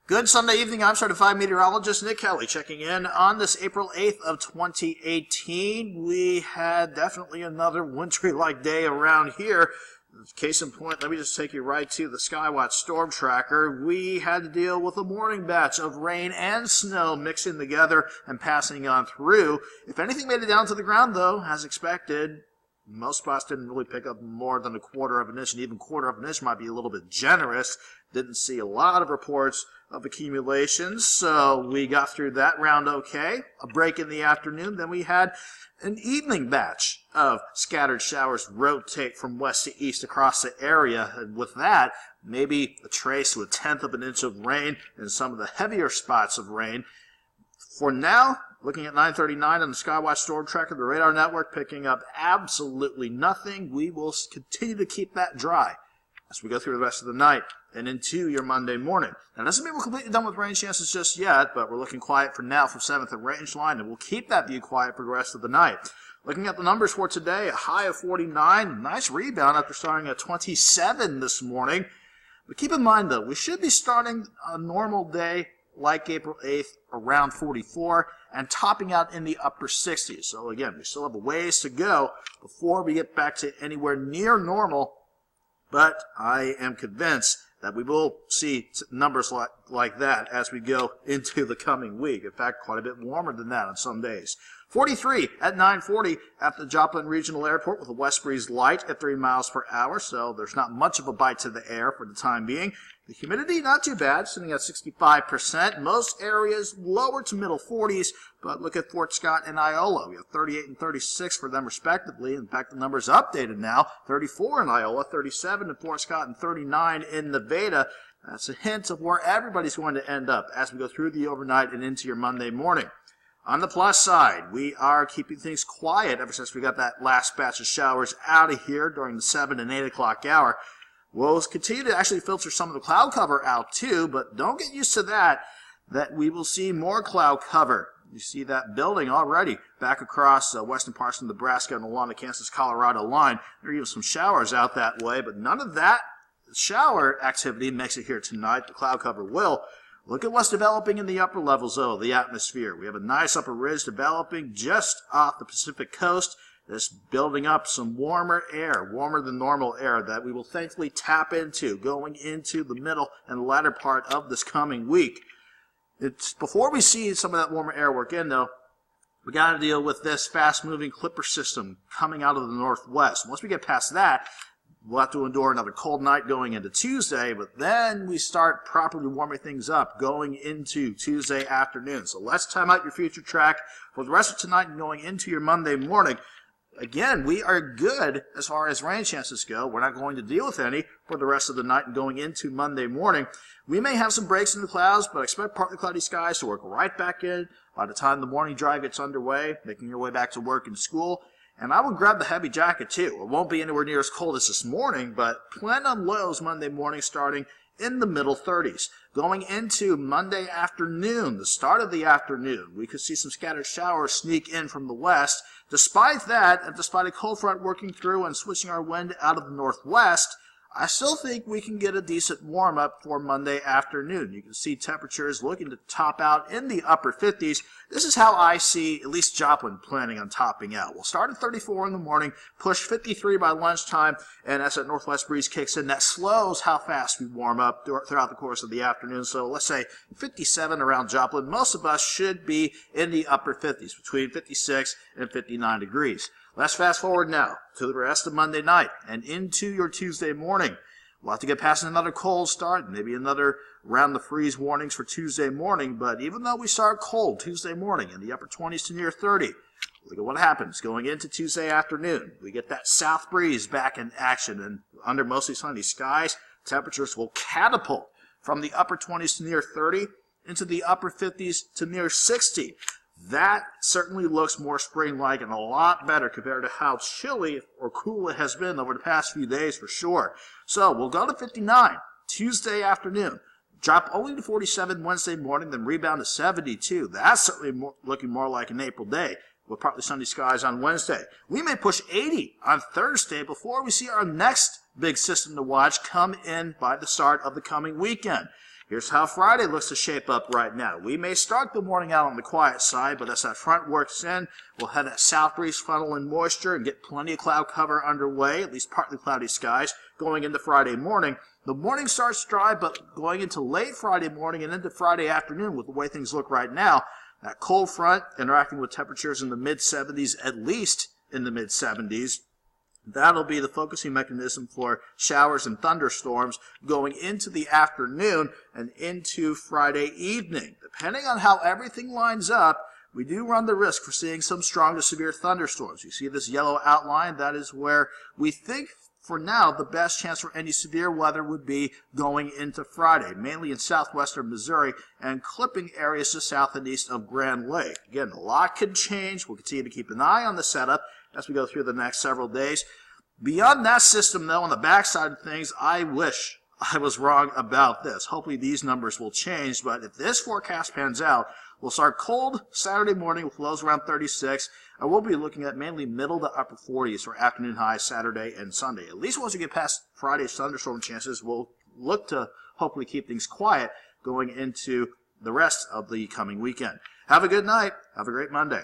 Good Sunday evening. I'm certified meteorologist Nick Kelly checking in on this April 8th of 2018. We had definitely another wintry-like day around here. Case in point, let me just take you right to the Skywatch Storm Tracker. We had to deal with a morning batch of rain and snow mixing together and passing on through. If anything made it down to the ground, though, as expected, most spots didn't really pick up more than a quarter of an inch, and even quarter of an inch might be a little bit generous. Didn't see a lot of reports of accumulations, so we got through that round okay. A break in the afternoon, then we had an evening batch of scattered showers rotate from west to east across the area, and with that, maybe a trace to a tenth of an inch of rain and some of the heavier spots of rain. For now, looking at 9:39 on the Skywatch Storm Tracker, the radar network picking up absolutely nothing. We will continue to keep that dry as we go through the rest of the night and into your Monday morning. Now, doesn't mean we're completely done with rain chances just yet, but we're looking quiet for now for 7th and range line, and we'll keep that view quiet for the rest of the night. Looking at the numbers for today, a high of 49, nice rebound after starting at 27 this morning. But keep in mind, though, we should be starting a normal day like April 8th around 44 and topping out in the upper 60s. So again, we still have a ways to go before we get back to anywhere near normal, but I am convinced that we will see numbers like that as we go into the coming week. In fact, quite a bit warmer than that on some days. 43 at 9:40 at the Joplin Regional Airport with a west breeze light at 3 miles per hour, so there's not much of a bite to the air for the time being. The humidity, not too bad, sitting at 65%. Most areas lower to middle 40s, but look at Fort Scott and Iola. We have 38 and 36 for them respectively. In fact, the number's updated now. 34 in Iola, 37 in Fort Scott, and 39 in Nevada. That's a hint of where everybody's going to end up as we go through the overnight and into your Monday morning. On the plus side, we are keeping things quiet ever since we got that last batch of showers out of here during the 7 and 8 o'clock hour. We'll continue to actually filter some of the cloud cover out too, but don't get used to that we will see more cloud cover. You see that building already back across western parts of Nebraska and along the Kansas-Colorado line. There are even some showers out that way, but none of that shower activity makes it here tonight. The cloud cover will. Look at what's developing in the upper levels, though, of the atmosphere. We have a nice upper ridge developing just off the Pacific coast. That's building up some warmer air, warmer than normal air that we will thankfully tap into going into the middle and latter part of this coming week. Before we see some of that warmer air work in, though, we got to deal with this fast-moving Clipper system coming out of the northwest. Once we get past that, we'll have to endure another cold night going into Tuesday, but then we start properly warming things up going into Tuesday afternoon. So let's time out your future track for the rest of tonight and going into your Monday morning. Again, we are good as far as rain chances go. We're not going to deal with any for the rest of the night and going into Monday morning. We may have some breaks in the clouds, but expect partly cloudy skies to work right back in by the time the morning drive gets underway, making your way back to work and school. And I would grab the heavy jacket too. It won't be anywhere near as cold as this morning, but plan on lows Monday morning starting in the middle 30s. Going into Monday afternoon, the start of the afternoon, we could see some scattered showers sneak in from the west. Despite that, and despite a cold front working through and switching our wind out of the northwest, I still think we can get a decent warm-up for Monday afternoon. You can see temperatures looking to top out in the upper 50s. This is how I see at least Joplin planning on topping out. We'll start at 34 in the morning, push 53 by lunchtime, and as that northwest breeze kicks in, that slows how fast we warm up throughout the course of the afternoon. So let's say 57 around Joplin. Most of us should be in the upper 50s, between 56 and 59 degrees. Let's fast forward now to the rest of Monday night and into your Tuesday morning. We'll have to get past another cold start, maybe another round the freeze warnings for Tuesday morning, but even though we start cold Tuesday morning in the upper 20s to near 30, look at what happens going into Tuesday afternoon. We get that south breeze back in action, and under mostly sunny skies, temperatures will catapult from the upper 20s to near 30 into the upper 50s to near 60. That certainly looks more spring-like and a lot better compared to how chilly or cool it has been over the past few days for sure. So we'll go to 59 Tuesday afternoon. Drop only to 47 Wednesday morning, then rebound to 72. That's certainly looking more like an April day with partly sunny skies on Wednesday. We may push 80 on Thursday before we see our next big system to watch come in by the start of the coming weekend. Here's how Friday looks to shape up right now. We may start the morning out on the quiet side, but as that front works in, we'll have that south breeze funnel in moisture and get plenty of cloud cover underway, at least partly cloudy skies, going into Friday morning. The morning starts dry, but going into late Friday morning and into Friday afternoon with the way things look right now, that cold front interacting with temperatures in the mid-70s, at least in the mid-70s, that'll be the focusing mechanism for showers and thunderstorms going into the afternoon and into Friday evening. Depending on how everything lines up, we do run the risk for seeing some strong to severe thunderstorms. You see this yellow outline? That is where we think, for now, the best chance for any severe weather would be going into Friday, mainly in southwestern Missouri and clipping areas to south and east of Grand Lake. Again, a lot could change. We'll continue to keep an eye on the setup as we go through the next several days. Beyond that system, though, on the backside of things, I wish I was wrong about this. Hopefully these numbers will change, but if this forecast pans out, we'll start cold Saturday morning with lows around 36, and we'll be looking at mainly middle to upper 40s for afternoon highs Saturday and Sunday. At least once we get past Friday's thunderstorm chances, we'll look to hopefully keep things quiet going into the rest of the coming weekend. Have a good night. Have a great Monday.